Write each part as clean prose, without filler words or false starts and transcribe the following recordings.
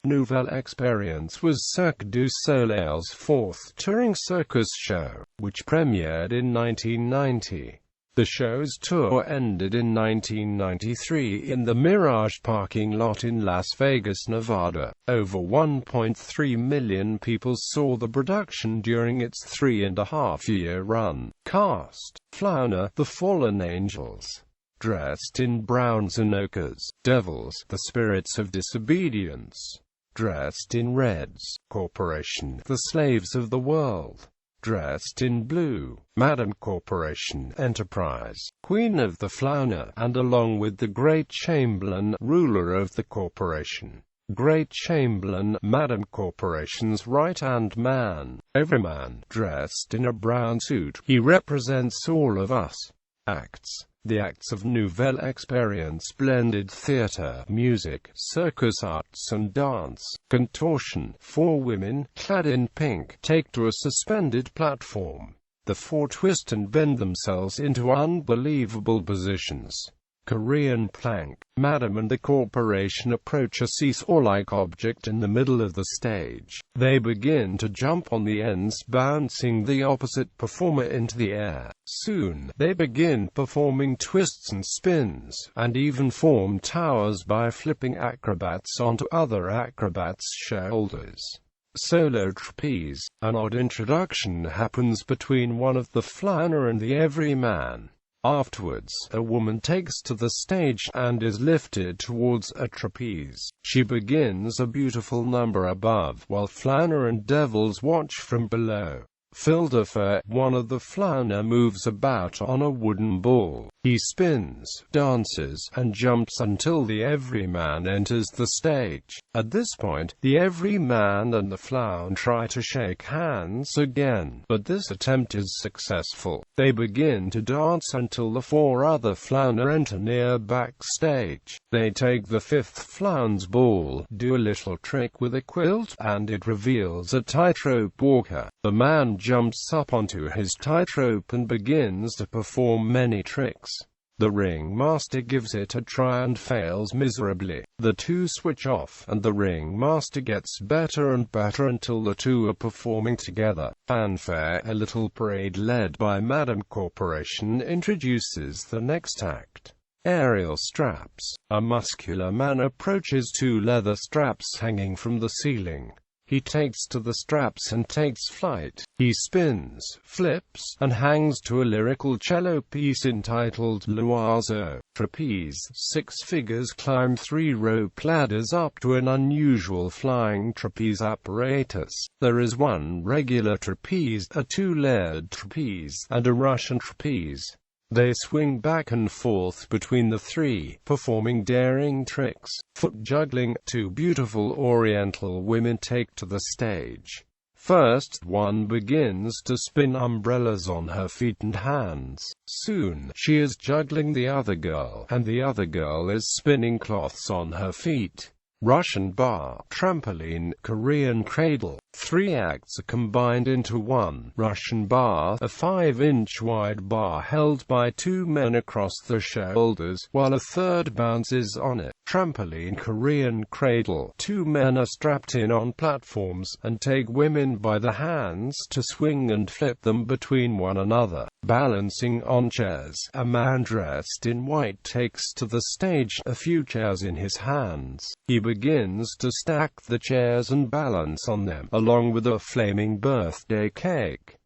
Nouvelle Expérience was Cirque du Soleil's fourth touring circus show, which premiered in 1990. The show's tour ended in 1993 in the Mirage parking lot in Las Vegas, Nevada. Over 1.3 million people saw the production during its 3.5-year run. Cast: Flounder, the fallen angels, dressed in browns and ochres; devils, the spirits of disobedience, dressed in reds; corporation, the slaves of the world, dressed in blue; Madam Corporation, Enterprise, Queen of the Flounder, and along with the Great Chamberlain, ruler of the corporation. Great Chamberlain, Madam Corporation's right-hand man, everyman, dressed in a brown suit. He represents all of us. Acts. The acts of Nouvelle Expérience blended theater, music, circus arts and dance. Contortion. 4 women, clad in pink, take to a suspended platform. The 4 twist and bend themselves into unbelievable positions. Korean plank. Madam and the corporation approach a seesaw-like object in the middle of the stage. They begin to jump on the ends, bouncing the opposite performer into the air. Soon, they begin performing twists and spins, and even form towers by flipping acrobats onto other acrobats' shoulders. Solo trapeze. An odd introduction happens between one of the Flounder and the everyman. Afterwards, a woman takes to the stage and is lifted towards a trapeze. She begins a beautiful number above, while Flounder and devils watch from below. Fildefer. One of the Flounder moves about on a wooden ball. He spins, dances, and jumps until the everyman enters the stage. At this point, the everyman and the Flounder try to shake hands again, but this attempt is successful. They begin to dance until the 4 other Flounder enter near backstage. They take the 5th Flounder's ball, do a little trick with a quilt, and it reveals a tightrope walker. The man jumps up onto his tightrope and begins to perform many tricks. The ringmaster gives it a try and fails miserably. The 2 switch off, and the ringmaster gets better and better until the 2 are performing together. Fanfare. A little parade led by Madam Corporation introduces the next act. Aerial straps. A muscular man approaches 2 leather straps hanging from the ceiling. He takes to the straps and takes flight. He spins, flips, and hangs to a lyrical cello piece entitled L'Oiseau. Trapeze. 6 figures climb 3 rope ladders up to an unusual flying trapeze apparatus. There is 1 regular trapeze, a 2-layered trapeze, and a Russian trapeze. They swing back and forth between the 3, performing daring tricks. Foot juggling. 2 beautiful Oriental women take to the stage. First, one begins to spin umbrellas on her feet and hands. Soon, she is juggling the other girl, and the other girl is spinning cloths on her feet. Russian bar, trampoline, Korean cradle. 3 acts are combined into one. Russian bar, a 5-inch wide bar held by 2 men across the shoulders, while a third bounces on it. Trampoline. Korean cradle. 2 men are strapped in on platforms, and take women by the hands to swing and flip them between one another. Balancing on chairs. A man dressed in white takes to the stage, a few chairs in his hands. He begins to stack the chairs and balance on them, along with a flaming birthday cake.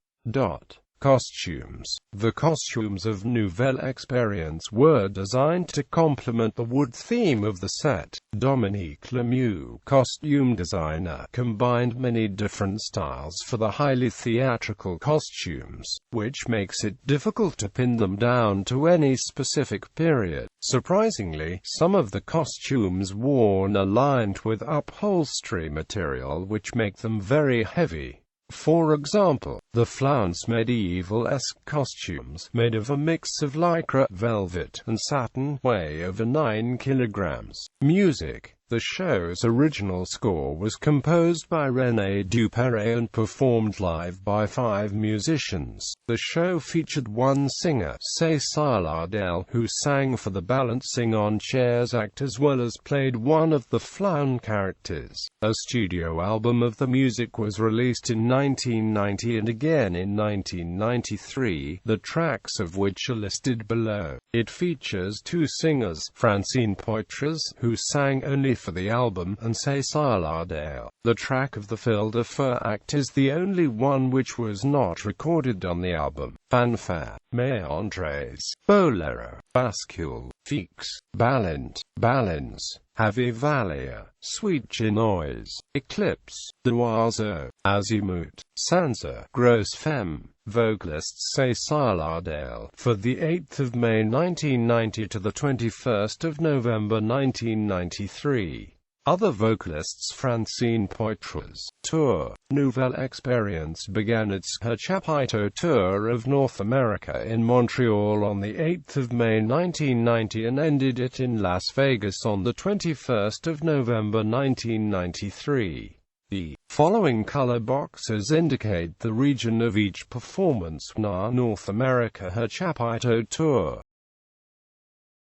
Costumes. The costumes of Nouvelle Expérience were designed to complement the wood theme of the set. Dominique Lemieux, costume designer, combined many different styles for the highly theatrical costumes, which makes it difficult to pin them down to any specific period. Surprisingly, some of the costumes worn are lined with upholstery material which make them very heavy. For example, the Flounder's medieval-esque costumes, made of a mix of lycra, velvet, and satin, weigh over 9 kilograms. Music. The show's original score was composed by René Dupéré and performed live by 5 musicians. The show featured one singer, Cécile Ardel, who sang for the Balancing on Chairs act as well as played one of the clown characters. A studio album of the music was released in 1990 and again in 1993, the tracks of which are listed below. It features 2 singers, Francine Poitras, who sang only for the album, and Cécile Ardel. The track of the Fil de Feu act is the only one which was not recorded on the album. Fanfare, Méandres, Bolero, Bascule, Fix, Ballant, Balance, Ave Valia, Sweet Chinoise, Eclipse, D'Oiseau, Azimut, Sansa, Grosse Femme. Vocalists Cécile Ardel, for the 8th of May 1990 to the 21st of November 1993. Other vocalists Francine Poitras. Tour. Nouvelle Expérience began its Her Chapiteau tour of North America in Montreal on the 8th of May 1990 and ended it in Las Vegas on the 21st of November 1993. The following color boxes indicate the region of each performance. North America Her Chapiteau tour.